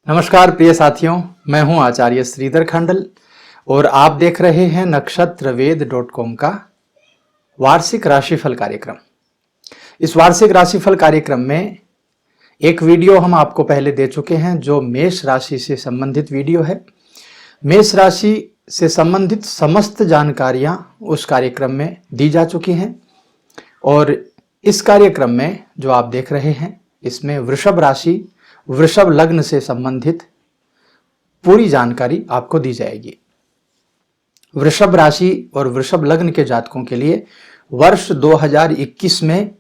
नमस्कार प्रिय साथियों, मैं हूं आचार्य श्रीधर खंडल और आप देख रहे हैं नक्षत्रवेद.com का वार्षिक राशिफल कार्यक्रम। इस वार्षिक राशिफल कार्यक्रम में एक वीडियो हम आपको पहले दे चुके हैं जो मेष राशि से संबंधित वीडियो है। मेष राशि से संबंधित समस्त जानकारियां उस कार्यक्रम में दी जा चुकी हैं और इस कार्यक्रम में जो आप देख रहे हैं इसमें वृषभ राशि, वृषभ लग्न से संबंधित पूरी जानकारी आपको दी जाएगी। वृषभ राशि और वृषभ लग्न के जातकों के लिए वर्ष 2021 में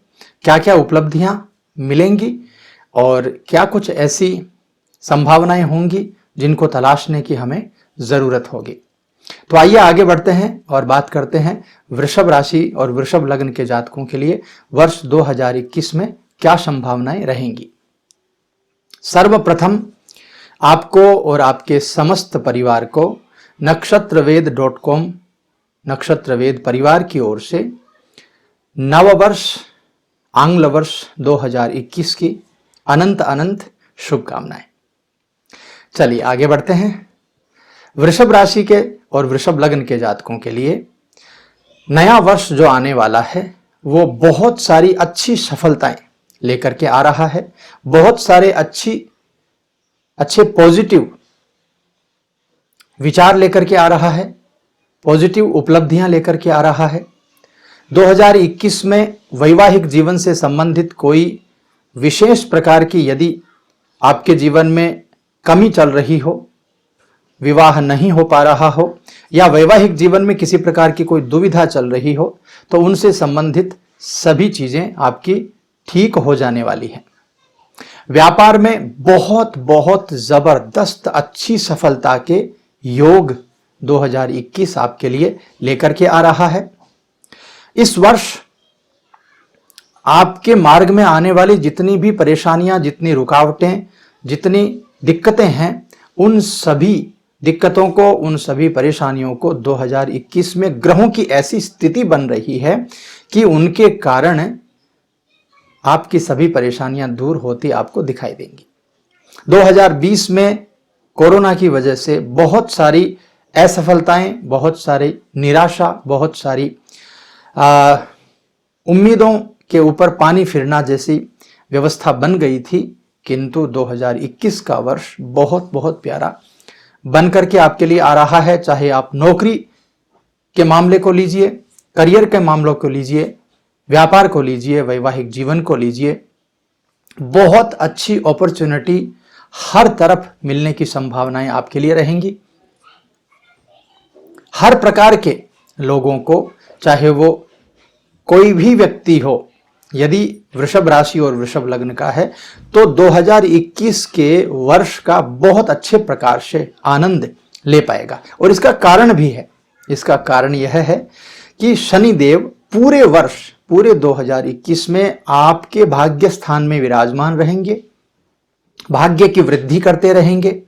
क्या क्या उपलब्धियां मिलेंगी और क्या कुछ ऐसी संभावनाएं होंगी जिनको तलाशने की हमें जरूरत होगी। तो आइए आगे बढ़ते हैं और बात करते हैं वृषभ राशि और वृषभ लग्न के जातकों के लिए वर्ष 2021 में क्या संभावनाएं रहेंगी। सर्वप्रथम आपको और आपके समस्त परिवार को नक्षत्रवेद.com नक्षत्रवेद परिवार की ओर से नववर्ष आंग्ल वर्ष 2021 की अनंत अनंत शुभकामनाएं। चलिए आगे बढ़ते हैं। वृषभ राशि के और वृषभ लग्न के जातकों के लिए नया वर्ष जो आने वाला है वो बहुत सारी अच्छी सफलताएं लेकर के आ रहा है। बहुत सारे अच्छे पॉजिटिव विचार लेकर के आ रहा है, पॉजिटिव उपलब्धियां लेकर के आ रहा है। 2021 में वैवाहिक जीवन से संबंधित कोई विशेष प्रकार की यदि आपके जीवन में कमी चल रही हो, विवाह नहीं हो पा रहा हो या वैवाहिक जीवन में किसी प्रकार की कोई दुविधा चल रही हो, तो उनसे संबंधित सभी चीजें आपकी ठीक हो जाने वाली है। व्यापार में बहुत बहुत जबरदस्त अच्छी सफलता के योग 2021 आपके लिए लेकर के आ रहा है। इस वर्ष आपके मार्ग में आने वाली जितनी भी परेशानियां, जितनी रुकावटें, जितनी दिक्कतें हैं, उन सभी दिक्कतों को, उन सभी परेशानियों को 2021 में ग्रहों की ऐसी स्थिति बन रही है कि उनके कारण आपकी सभी परेशानियां दूर होती आपको दिखाई देंगी। 2020 में कोरोना की वजह से बहुत सारी असफलताएं, बहुत सारी निराशा, बहुत सारी उम्मीदों के ऊपर पानी फिरना जैसी व्यवस्था बन गई थी, किंतु 2021 का वर्ष बहुत बहुत प्यारा बन करके आपके लिए आ रहा है। चाहे आप नौकरी के मामले को लीजिए, करियर के मामलों को लीजिए, व्यापार को लीजिए, वैवाहिक जीवन को लीजिए, बहुत अच्छी अपॉर्चुनिटी हर तरफ मिलने की संभावनाएं आपके लिए रहेंगी। हर प्रकार के लोगों को, चाहे वो कोई भी व्यक्ति हो, यदि वृषभ राशि और वृषभ लग्न का है तो 2021 के वर्ष का बहुत अच्छे प्रकार से आनंद ले पाएगा। और इसका कारण भी है। इसका कारण यह है कि शनिदेव पूरे वर्ष, पूरे 2021 में आपके भाग्य स्थान में विराजमान रहेंगे, भाग्य की वृद्धि करते रहेंगे।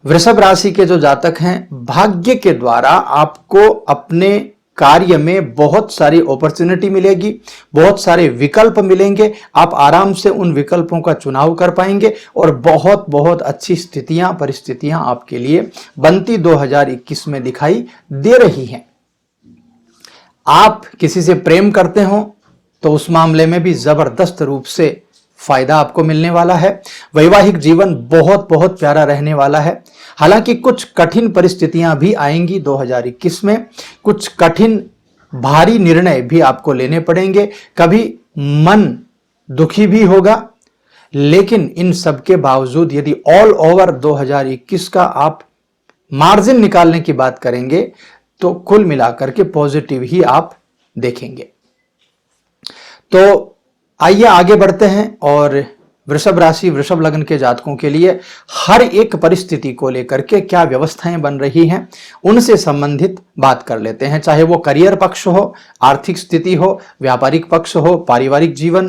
वृषभ राशि के जो जातक हैं, भाग्य के द्वारा आपको अपने कार्य में बहुत सारी अपॉर्चुनिटी मिलेगी, बहुत सारे विकल्प मिलेंगे। आप आराम से उन विकल्पों का चुनाव कर पाएंगे और बहुत बहुत अच्छी स्थितियां, परिस्थितियां आपके लिए बनती 2021 में दिखाई दे रही हैं। आप किसी से प्रेम करते हो तो उस मामले में भी जबरदस्त रूप से फायदा आपको मिलने वाला है। वैवाहिक जीवन बहुत बहुत प्यारा रहने वाला है। हालांकि कुछ कठिन परिस्थितियां भी आएंगी 2021 में, कुछ कठिन भारी निर्णय भी आपको लेने पड़ेंगे, कभी मन दुखी भी होगा, लेकिन इन सब के बावजूद यदि ऑल ओवर 2021 का आप मार्जिन निकालने की बात करेंगे तो कुल मिलाकर के पॉजिटिव ही आप देखेंगे। तो आइए आगे बढ़ते हैं और वृषभ राशि, वृषभ लग्न के जातकों के लिए हर एक परिस्थिति को लेकर के क्या व्यवस्थाएं बन रही हैं उनसे संबंधित बात कर लेते हैं। चाहे वो करियर पक्ष हो, आर्थिक स्थिति हो, व्यापारिक पक्ष हो, पारिवारिक जीवन,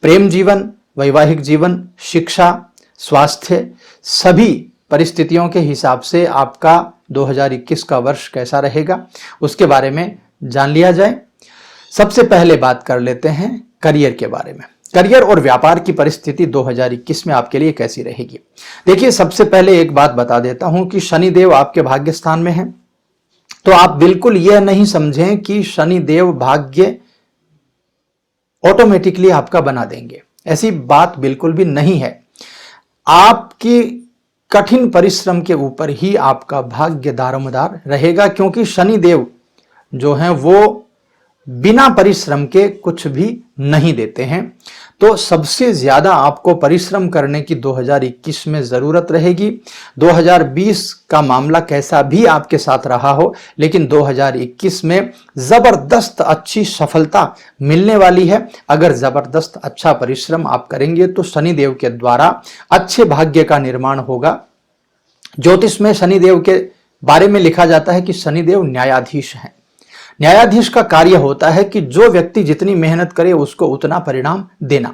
प्रेम जीवन, वैवाहिक जीवन, शिक्षा, स्वास्थ्य, सभी परिस्थितियों के हिसाब से आपका 2021 का वर्ष कैसा रहेगा उसके बारे में जान लिया जाए। सबसे पहले बात कर लेते हैं करियर के बारे में। करियर और व्यापार की परिस्थिति 2021 में आपके लिए कैसी रहेगी? देखिए, सबसे पहले एक बात बता देता हूं कि शनिदेव आपके भाग्य स्थान में है, तो आप बिल्कुल यह नहीं समझें कि शनिदेव भाग्य ऑटोमेटिकली आपका बना देंगे, ऐसी बात बिल्कुल भी नहीं है। आपकी कठिन परिश्रम के ऊपर ही आपका भाग्य दारोमदार रहेगा, क्योंकि शनिदेव जो हैं वो बिना परिश्रम के कुछ भी नहीं देते हैं। तो सबसे ज्यादा आपको परिश्रम करने की 2021 में जरूरत रहेगी। 2020 का मामला कैसा भी आपके साथ रहा हो, लेकिन 2021 में जबरदस्त अच्छी सफलता मिलने वाली है। अगर जबरदस्त अच्छा परिश्रम आप करेंगे तो शनिदेव के द्वारा अच्छे भाग्य का निर्माण होगा। ज्योतिष में शनिदेव के बारे में लिखा जाता है कि शनिदेव न्यायाधीश हैं। न्यायाधीश का कार्य होता है कि जो व्यक्ति जितनी मेहनत करे उसको उतना परिणाम देना।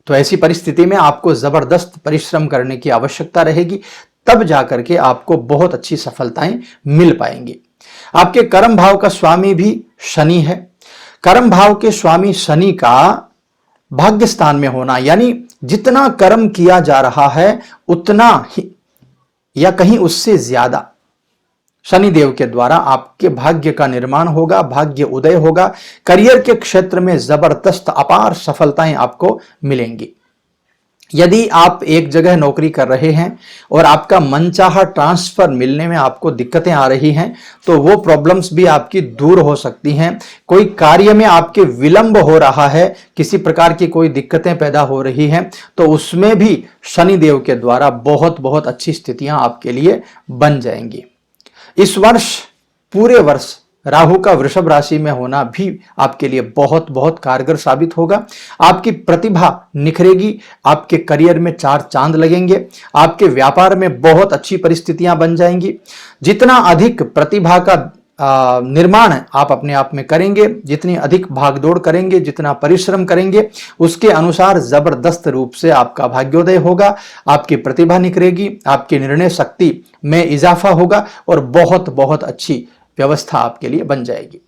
तो ऐसी परिस्थिति में आपको जबरदस्त परिश्रम करने की आवश्यकता रहेगी, तब जाकर के आपको बहुत अच्छी सफलताएं मिल पाएंगी। आपके कर्म भाव का स्वामी भी शनि है। कर्म भाव के स्वामी शनि का भाग्य स्थान में होना, यानी जितना कर्म किया जा रहा है उतना ही या कहीं उससे ज्यादा शनिदेव के द्वारा आपके भाग्य का निर्माण होगा, भाग्य उदय होगा। करियर के क्षेत्र में जबरदस्त अपार सफलताएं आपको मिलेंगी। यदि आप एक जगह नौकरी कर रहे हैं और आपका मनचाहा ट्रांसफर मिलने में आपको दिक्कतें आ रही हैं, तो वो प्रॉब्लम्स भी आपकी दूर हो सकती हैं। कोई कार्य में आपके विलंब हो रहा है, किसी प्रकार की कोई दिक्कतें पैदा हो रही हैं, तो उसमें भी शनिदेव के द्वारा बहुत बहुत अच्छी स्थितियां आपके लिए बन जाएंगी। इस वर्ष पूरे वर्ष राहु का वृषभ राशि में होना भी आपके लिए बहुत बहुत कारगर साबित होगा। आपकी प्रतिभा निखरेगी, आपके करियर में चार चांद लगेंगे, आपके व्यापार में बहुत अच्छी परिस्थितियां बन जाएंगी। जितना अधिक प्रतिभा का निर्माण आप अपने आप में करेंगे, जितनी अधिक भागदौड़ करेंगे, जितना परिश्रम करेंगे, उसके अनुसार जबरदस्त रूप से आपका भाग्योदय होगा। आपकी प्रतिभा निखरेगी, आपकी निर्णय शक्ति में इजाफा होगा और बहुत बहुत अच्छी व्यवस्था आपके लिए बन जाएगी।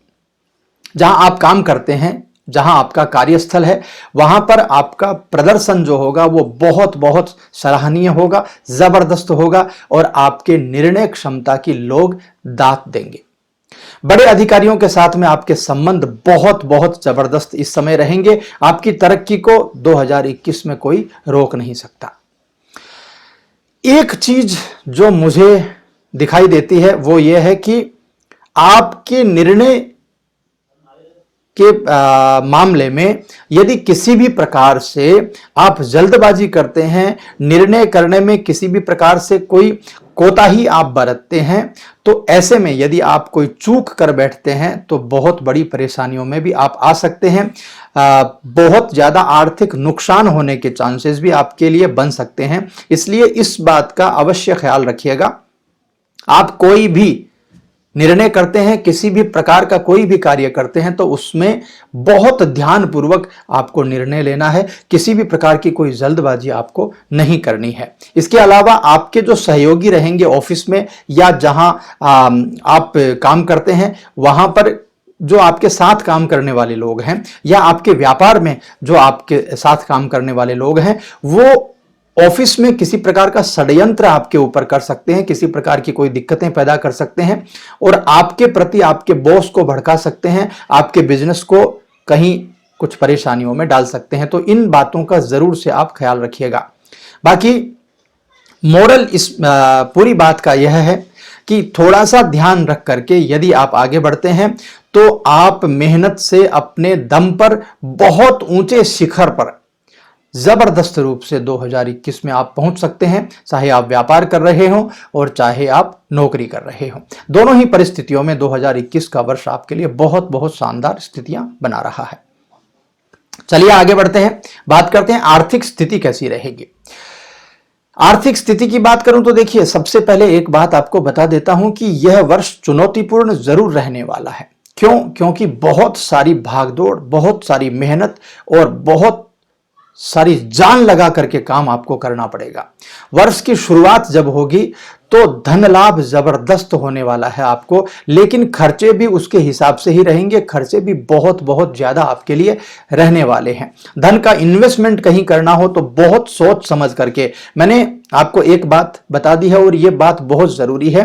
जहां आप काम करते हैं, जहां आपका कार्यस्थल है, वहां पर आपका प्रदर्शन जो होगा वो बहुत बहुत सराहनीय होगा, जबरदस्त होगा और आपके निर्णय क्षमता की लोग दात देंगे। बड़े अधिकारियों के साथ में आपके संबंध बहुत बहुत जबरदस्त इस समय रहेंगे। आपकी तरक्की को 2021 में कोई रोक नहीं सकता। एक चीज जो मुझे दिखाई देती है वो ये है कि आपके निर्णय के मामले में यदि किसी भी प्रकार से आप जल्दबाजी करते हैं, निर्णय करने में किसी भी प्रकार से कोई कोताही आप बरतते हैं, तो ऐसे में यदि आप कोई चूक कर बैठते हैं तो बहुत बड़ी परेशानियों में भी आप आ सकते हैं। बहुत ज्यादा आर्थिक नुकसान होने के चांसेस भी आपके लिए बन सकते हैं। इसलिए इस बात का अवश्य ख्याल रखिएगा। आप कोई भी निर्णय करते हैं, किसी भी प्रकार का कोई भी कार्य करते हैं, तो उसमें बहुत ध्यानपूर्वक आपको निर्णय लेना है। किसी भी प्रकार की कोई जल्दबाजी आपको नहीं करनी है। इसके अलावा आपके जो सहयोगी रहेंगे ऑफिस में या जहां आप काम करते हैं, वहां पर जो आपके साथ काम करने वाले लोग हैं या आपके व्यापार में जो आपके साथ काम करने वाले लोग हैं, वो ऑफिस में किसी प्रकार का षड्यंत्र आपके ऊपर कर सकते हैं, किसी प्रकार की कोई दिक्कतें पैदा कर सकते हैं और आपके प्रति आपके बॉस को भड़का सकते हैं, आपके बिजनेस को कहीं कुछ परेशानियों में डाल सकते हैं। तो इन बातों का जरूर से आप ख्याल रखिएगा। बाकी मोरल इस पूरी बात का यह है कि थोड़ा सा ध्यान रख करके यदि आप आगे बढ़ते हैं तो आप मेहनत से अपने दम पर बहुत ऊंचे शिखर पर जबरदस्त रूप से 2021 में आप पहुंच सकते हैं, चाहे आप व्यापार कर रहे हो और चाहे आप नौकरी कर रहे हो। दोनों ही परिस्थितियों में 2021 का वर्ष आपके लिए बहुत बहुत शानदार स्थितियां बना रहा है। चलिए आगे बढ़ते हैं, बात करते हैं आर्थिक स्थिति कैसी रहेगी। आर्थिक स्थिति की बात करूं तो देखिए, सबसे पहले एक बात आपको बता देता हूं कि यह वर्ष चुनौतीपूर्ण जरूर रहने वाला है। क्यों? क्योंकि बहुत सारी भागदौड़, बहुत सारी मेहनत और बहुत सारी जान लगा करके काम आपको करना पड़ेगा। वर्ष की शुरुआत जब होगी तो धन लाभ जबरदस्त होने वाला है आपको, लेकिन खर्चे भी उसके हिसाब से ही रहेंगे, खर्चे भी बहुत बहुत ज्यादा आपके लिए रहने वाले हैं। धन का इन्वेस्टमेंट कहीं करना हो तो बहुत सोच समझ करके, मैंने आपको एक बात बता दी है और यह बात बहुत जरूरी है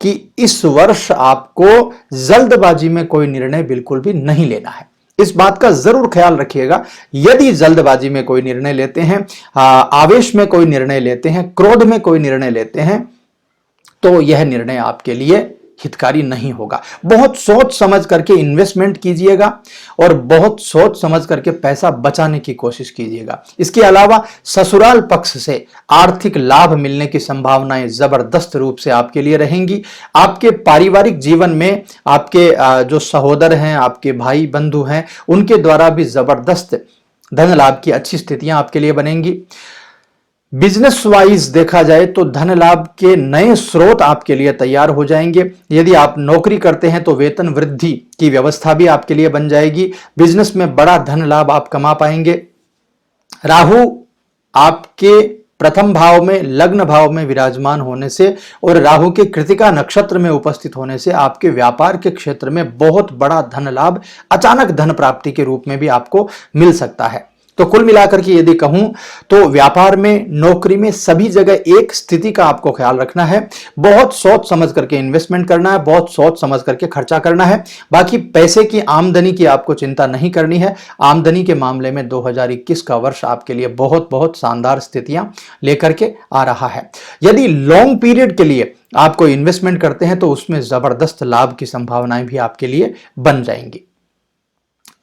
कि इस वर्ष आपको जल्दबाजी में कोई निर्णय बिल्कुल भी नहीं लेना है। इस बात का जरूर ख्याल रखिएगा। यदि जल्दबाजी में कोई निर्णय लेते हैं, आवेश में कोई निर्णय लेते हैं, क्रोध में कोई निर्णय लेते हैं, तो यह निर्णय आपके लिए हितकारी नहीं होगा। बहुत सोच समझ करके इन्वेस्टमेंट कीजिएगा और बहुत सोच समझ करके पैसा बचाने की कोशिश कीजिएगा। इसके अलावा ससुराल पक्ष से आर्थिक लाभ मिलने की संभावनाएं जबरदस्त रूप से आपके लिए रहेंगी। आपके पारिवारिक जीवन में आपके जो सहोदर हैं, आपके भाई बंधु हैं, उनके द्वारा भी जबरदस्त धन लाभ की अच्छी स्थितियां आपके लिए बनेंगी। बिजनेस वाइज देखा जाए तो धन लाभ के नए स्रोत आपके लिए तैयार हो जाएंगे। यदि आप नौकरी करते हैं तो वेतन वृद्धि की व्यवस्था भी आपके लिए बन जाएगी। बिजनेस में बड़ा धन लाभ आप कमा पाएंगे। राहु आपके प्रथम भाव में, लग्न भाव में विराजमान होने से और राहु के कृतिका नक्षत्र में उपस्थित होने से आपके व्यापार के क्षेत्र में बहुत बड़ा धन लाभ, अचानक धन प्राप्ति के रूप में भी आपको मिल सकता है। तो कुल मिलाकर के यदि कहूं तो व्यापार में, नौकरी में, सभी जगह एक स्थिति का आपको ख्याल रखना है। बहुत सोच समझ करके इन्वेस्टमेंट करना है, बहुत सोच समझ करके खर्चा करना है। बाकी पैसे की आमदनी की आपको चिंता नहीं करनी है। आमदनी के मामले में 2021 का वर्ष आपके लिए बहुत बहुत शानदार स्थितियां लेकर के आ रहा है। यदि लॉन्ग पीरियड के लिए आप कोई इन्वेस्टमेंट करते हैं तो उसमें जबरदस्त लाभ की संभावनाएं भी आपके लिए बन जाएंगी।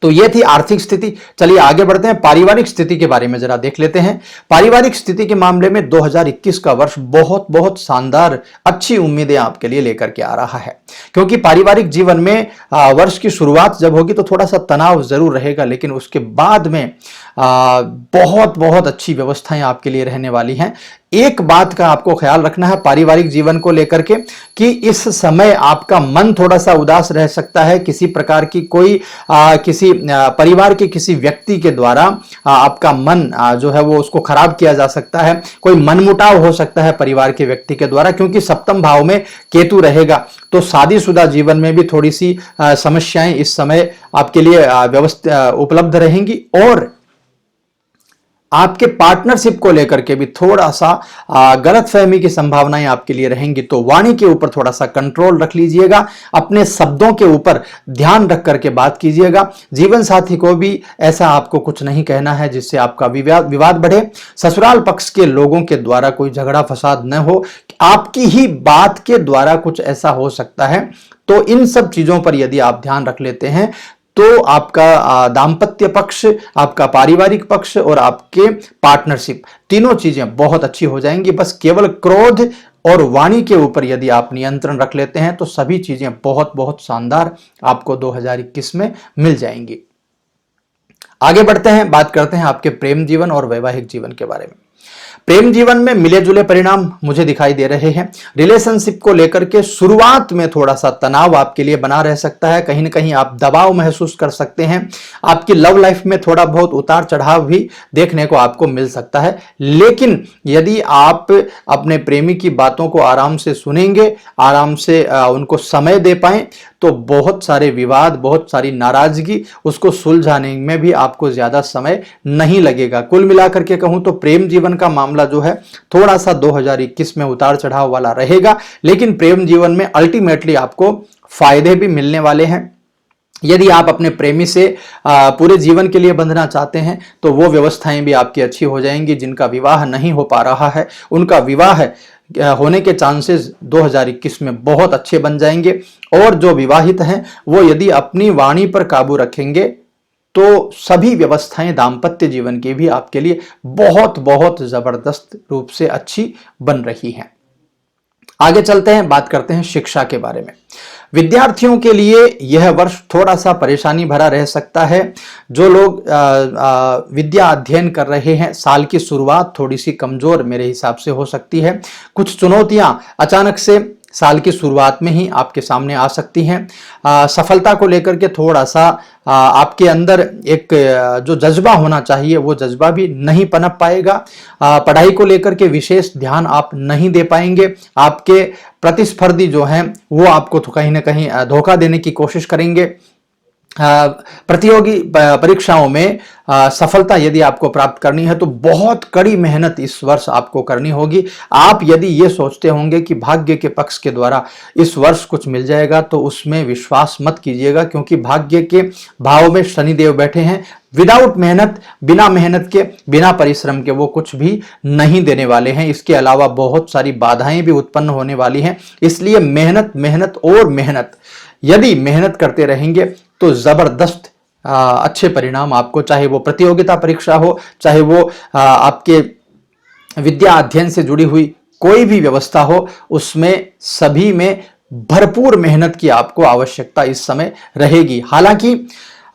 तो यह थी आर्थिक स्थिति। चलिए आगे बढ़ते हैं, पारिवारिक स्थिति के बारे में जरा देख लेते हैं। पारिवारिक स्थिति के मामले में 2021 का वर्ष बहुत बहुत शानदार, अच्छी उम्मीदें आपके लिए लेकर के आ रहा है। क्योंकि पारिवारिक जीवन में वर्ष की शुरुआत जब होगी तो थोड़ा सा तनाव जरूर रहेगा, लेकिन उसके बाद में बहुत बहुत अच्छी व्यवस्थाएं आपके लिए रहने वाली हैं। एक बात का आपको ख्याल रखना है पारिवारिक जीवन को लेकर के कि इस समय आपका मन थोड़ा सा उदास रह सकता है। किसी प्रकार की कोई किसी परिवार के किसी व्यक्ति के द्वारा आपका मन जो है वो उसको खराब किया जा सकता है। कोई मनमुटाव हो सकता है परिवार के व्यक्ति के द्वारा, क्योंकि सप्तम भाव में केतु रहेगा। तो शादीशुदा जीवन में भी थोड़ी सी समस्याएं इस समय आपके लिए व्यवस्था उपलब्ध रहेंगी और आपके पार्टनरशिप को लेकर के भी थोड़ा सा गलतफहमी की संभावनाएं आपके लिए रहेंगी। तो वाणी के ऊपर थोड़ा सा कंट्रोल रख लीजिएगा, अपने शब्दों के ऊपर ध्यान रख करके बात कीजिएगा। जीवन साथी को भी ऐसा आपको कुछ नहीं कहना है जिससे आपका विवाद बढ़े। ससुराल पक्ष के लोगों के द्वारा कोई झगड़ा फसाद न हो, आपकी ही बात के द्वारा कुछ ऐसा हो सकता है। तो इन सब चीजों पर यदि आप ध्यान रख लेते हैं तो आपका दाम्पत्य पक्ष, आपका पारिवारिक पक्ष और आपके पार्टनरशिप, तीनों चीजें बहुत अच्छी हो जाएंगी। बस केवल क्रोध और वाणी के ऊपर यदि आप नियंत्रण रख लेते हैं तो सभी चीजें बहुत बहुत शानदार आपको 2021 में मिल जाएंगी। आगे बढ़ते हैं, बात करते हैं आपके प्रेम जीवन और वैवाहिक जीवन के बारे में। प्रेम जीवन में मिले जुले परिणाम मुझे दिखाई दे रहे हैं। रिलेशनशिप को लेकर के शुरुआत में थोड़ा सा तनाव आपके लिए बना रह सकता है, कहीं ना कहीं आप दबाव महसूस कर सकते हैं। आपकी लव लाइफ में थोड़ा बहुत उतार चढ़ाव भी देखने को आपको मिल सकता है, लेकिन यदि आप अपने प्रेमी की बातों को आराम से सुनेंगे, आराम से उनको समय दे पाएं तो बहुत सारे विवाद, बहुत सारी नाराजगी, उसको सुलझाने में भी आपको ज्यादा समय नहीं लगेगा। कुल मिलाकर के कहूं तो प्रेम जीवन का मामला जो है थोड़ा सा 2021 में उतार चढ़ाव वाला रहेगा, लेकिन प्रेम जीवन में अल्टीमेटली आपको फायदे भी मिलने वाले हैं। यदि आप अपने प्रेमी से पूरे जीवन के लिए बंधना चाहते हैं तो वो व्यवस्थाएं भी आपकी अच्छी हो जाएंगी। जिनका विवाह नहीं हो पा रहा है उनका विवाह होने के चांसेस 2021 में बहुत अच्छे बन जाएंगे, और जो विवाहित हैं वो यदि अपनी वाणी पर काबू रखेंगे तो सभी व्यवस्थाएं दाम्पत्य जीवन की भी आपके लिए बहुत बहुत जबरदस्त रूप से अच्छी बन रही हैं। आगे चलते हैं, बात करते हैं शिक्षा के बारे में। विद्यार्थियों के लिए यह वर्ष थोड़ा सा परेशानी भरा रह सकता है। जो लोग विद्या अध्ययन कर रहे हैं, साल की शुरुआत थोड़ी सी कमजोर मेरे हिसाब से हो सकती है। कुछ चुनौतियां अचानक से साल की शुरुआत में ही आपके सामने आ सकती हैं। सफलता को लेकर के थोड़ा सा आपके अंदर एक जो जज्बा होना चाहिए वो जज्बा भी नहीं पनप पाएगा। पढ़ाई को लेकर के विशेष ध्यान आप नहीं दे पाएंगे। आपके प्रतिस्पर्धी जो हैं वो आपको तो कहीं ना कहीं धोखा देने की कोशिश करेंगे। प्रतियोगी परीक्षाओं में सफलता यदि आपको प्राप्त करनी है तो बहुत कड़ी मेहनत इस वर्ष आपको करनी होगी। आप यदि ये सोचते होंगे कि भाग्य के पक्ष के द्वारा इस वर्ष कुछ मिल जाएगा तो उसमें विश्वास मत कीजिएगा, क्योंकि भाग्य के भाव में शनिदेव बैठे हैं। विदाउट मेहनत, बिना मेहनत के, बिना परिश्रम के वो कुछ भी नहीं देने वाले हैं। इसके अलावा बहुत सारी बाधाएं भी उत्पन्न होने वाली हैं। इसलिए मेहनत, मेहनत और मेहनत, यदि मेहनत करते रहेंगे तो जबरदस्त अच्छे परिणाम आपको, चाहे वो प्रतियोगिता परीक्षा हो, चाहे वो आपके विद्या अध्ययन से जुड़ी हुई कोई भी व्यवस्था हो, उसमें सभी में भरपूर मेहनत की आपको आवश्यकता इस समय रहेगी। हालांकि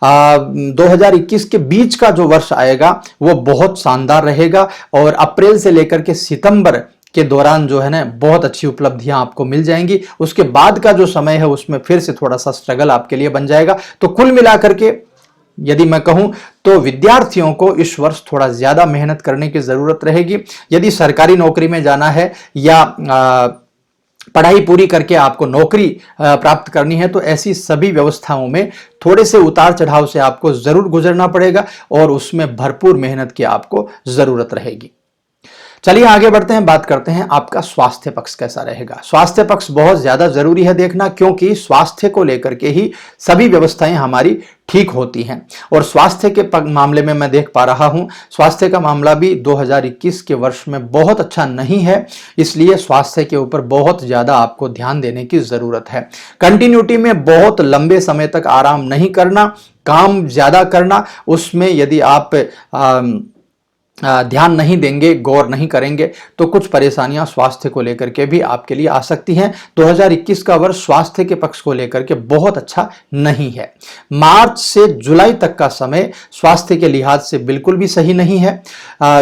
2021 के बीच का जो वर्ष आएगा वो बहुत शानदार रहेगा और अप्रैल से लेकर के सितंबर के दौरान जो है ना बहुत अच्छी उपलब्धियां आपको मिल जाएंगी। उसके बाद का जो समय है उसमें फिर से थोड़ा सा स्ट्रगल आपके लिए बन जाएगा। तो कुल मिलाकर के यदि मैं कहूं तो विद्यार्थियों को इस वर्ष थोड़ा ज्यादा मेहनत करने की जरूरत रहेगी। यदि सरकारी नौकरी में जाना है या पढ़ाई पूरी करके आपको नौकरी प्राप्त करनी है तो ऐसी सभी व्यवस्थाओं में थोड़े से उतार चढ़ाव से आपको जरूर गुजरना पड़ेगा और उसमें भरपूर मेहनत की आपको जरूरत रहेगी। चलिए आगे बढ़ते हैं, बात करते हैं आपका स्वास्थ्य पक्ष कैसा रहेगा। स्वास्थ्य पक्ष बहुत ज्यादा जरूरी है देखना, क्योंकि स्वास्थ्य को लेकर के ही सभी व्यवस्थाएं हमारी ठीक होती हैं। और स्वास्थ्य के मामले में मैं देख पा रहा हूं स्वास्थ्य का मामला भी 2021 के वर्ष में बहुत अच्छा नहीं है। इसलिए स्वास्थ्य के ऊपर बहुत ज्यादा आपको ध्यान देने की जरूरत है। कंटिन्यूटी में बहुत लंबे समय तक आराम नहीं करना, काम ज्यादा करना, उसमें यदि आप ध्यान नहीं देंगे, गौर नहीं करेंगे तो कुछ परेशानियां स्वास्थ्य को लेकर के भी आपके लिए आ सकती हैं। 2021 का वर्ष स्वास्थ्य के पक्ष को लेकर के बहुत अच्छा नहीं है। मार्च से जुलाई तक का समय स्वास्थ्य के लिहाज से बिल्कुल भी सही नहीं है।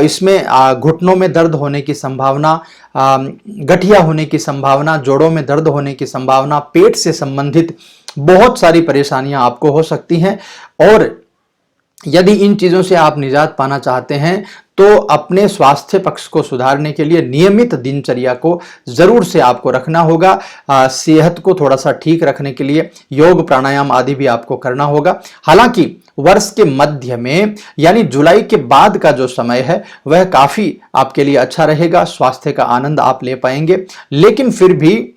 इसमें घुटनों में दर्द होने की संभावना, गठिया होने की संभावना, जोड़ों में दर्द होने की संभावना, पेट से संबंधित बहुत सारी परेशानियां आपको हो सकती हैं। और यदि इन चीजों से आप निजात पाना चाहते हैं तो अपने स्वास्थ्य पक्ष को सुधारने के लिए नियमित दिनचर्या को जरूर से आपको रखना होगा। सेहत को थोड़ा सा ठीक रखने के लिए योग, प्राणायाम आदि भी आपको करना होगा। हालांकि वर्ष के मध्य में यानी जुलाई के बाद का जो समय है वह काफी आपके लिए अच्छा रहेगा, स्वास्थ्य का आनंद आप ले पाएंगे। लेकिन फिर भी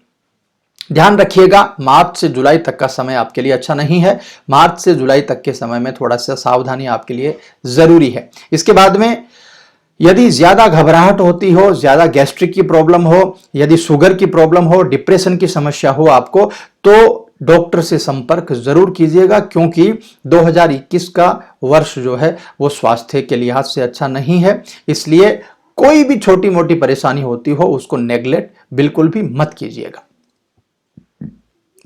ध्यान रखिएगा, मार्च से जुलाई तक का समय आपके लिए अच्छा नहीं है। मार्च से जुलाई तक के समय में थोड़ा सा सावधानी आपके लिए जरूरी है। इसके बाद में यदि ज्यादा घबराहट होती हो, ज्यादा गैस्ट्रिक की प्रॉब्लम हो, यदि शुगर की प्रॉब्लम हो, डिप्रेशन की समस्या हो आपको, तो डॉक्टर से संपर्क जरूर कीजिएगा, क्योंकि 2021 का वर्ष जो है वो स्वास्थ्य के लिहाज से अच्छा नहीं है। इसलिए कोई भी छोटी मोटी परेशानी होती हो उसको नेग्लेक्ट बिल्कुल भी मत कीजिएगा।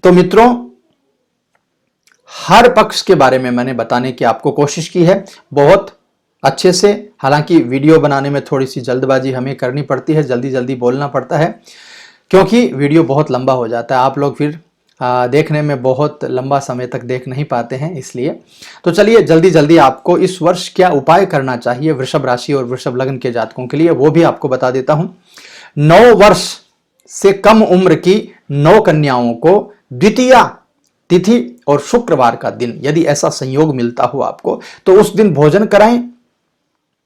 तो मित्रों, हर पक्ष के बारे में मैंने बताने की आपको कोशिश की है बहुत अच्छे से। हालांकि वीडियो बनाने में थोड़ी सी जल्दबाजी हमें करनी पड़ती है, जल्दी जल्दी बोलना पड़ता है, क्योंकि वीडियो बहुत लंबा हो जाता है। आप लोग फिर देखने में बहुत लंबा समय तक देख नहीं पाते हैं, इसलिए। तो चलिए जल्दी जल्दी आपको इस वर्ष क्या उपाय करना चाहिए वृषभ राशि और वृषभ लग्न के जातकों के लिए वो भी आपको बता देता हूं। 9 वर्ष से कम उम्र की 9 कन्याओं को द्वितीया तिथि और शुक्रवार का दिन यदि ऐसा संयोग मिलता हो आपको तो उस दिन भोजन कराएं,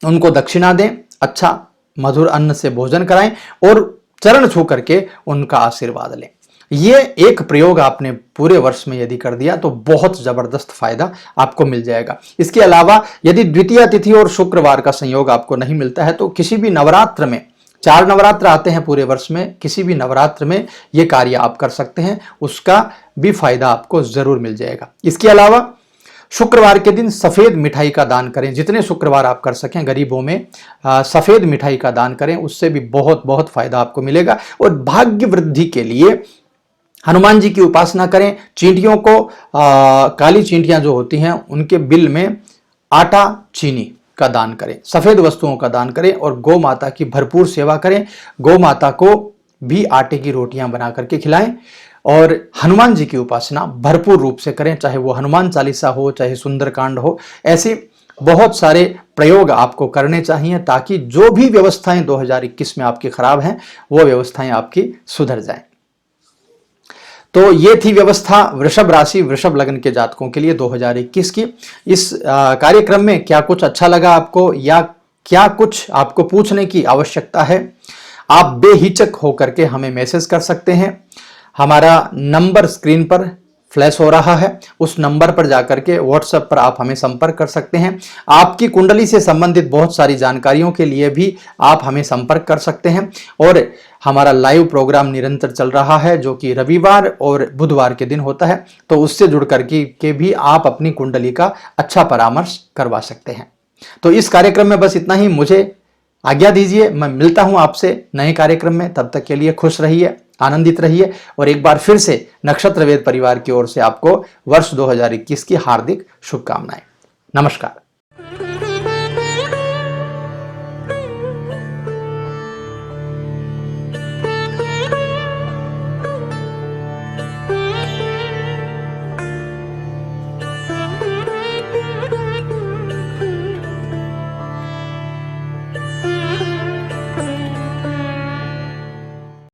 उनको दक्षिणा दें, अच्छा मधुर अन्न से भोजन कराएं और चरण छू करके उनका आशीर्वाद लें। ये एक प्रयोग आपने पूरे वर्ष में यदि कर दिया तो बहुत जबरदस्त फायदा आपको मिल जाएगा। इसके अलावा यदि द्वितीया तिथि और शुक्रवार का संयोग आपको नहीं मिलता है तो किसी भी नवरात्र में, 4 नवरात्र आते हैं पूरे वर्ष में, किसी भी नवरात्र में ये कार्य आप कर सकते हैं, उसका भी फायदा आपको जरूर मिल जाएगा। इसके अलावा शुक्रवार के दिन सफेद मिठाई का दान करें, जितने शुक्रवार आप कर सकें गरीबों में सफेद मिठाई का दान करें, उससे भी बहुत बहुत फायदा आपको मिलेगा। और भाग्य वृद्धि के लिए हनुमान जी की उपासना करें। चींटियों को काली चींटियां जो होती हैं उनके बिल में आटा चीनी का दान करें, सफेद वस्तुओं का दान करें और गौ माता की भरपूर सेवा करें। गौ माता को भी आटे की रोटियां बना करके खिलाएं और हनुमान जी की उपासना भरपूर रूप से करें, चाहे वो हनुमान चालीसा हो, चाहे सुंदरकांड हो। ऐसे बहुत सारे प्रयोग आपको करने चाहिए ताकि जो भी व्यवस्थाएं 2021 में आपकी खराब हैं वो व्यवस्थाएं आपकी सुधर जाएं। तो ये थी व्यवस्था वृषभ राशि वृषभ लग्न के जातकों के लिए 2021 की। इस कार्यक्रम में क्या कुछ अच्छा लगा आपको या क्या कुछ आपको पूछने की आवश्यकता है, आप बेहिचक होकर के हमें मैसेज कर सकते हैं। हमारा नंबर स्क्रीन पर फ्लैश हो रहा है, उस नंबर पर जाकर के व्हाट्सएप पर आप हमें संपर्क कर सकते हैं। आपकी कुंडली से संबंधित बहुत सारी जानकारियों के लिए भी आप हमें संपर्क कर सकते हैं। और हमारा लाइव प्रोग्राम निरंतर चल रहा है जो कि रविवार और बुधवार के दिन होता है, तो उससे जुड़ करके भी आप अपनी कुंडली का अच्छा परामर्श करवा सकते हैं। तो इस कार्यक्रम में बस इतना ही, मुझे आज्ञा दीजिए, मैं मिलता हूं आपसे नए कार्यक्रम में। तब तक के लिए खुश रहिए, आनंदित रहिए और एक बार फिर से नक्षत्र वेद परिवार की ओर से आपको वर्ष 2021 की हार्दिक शुभकामनाएं। नमस्कार।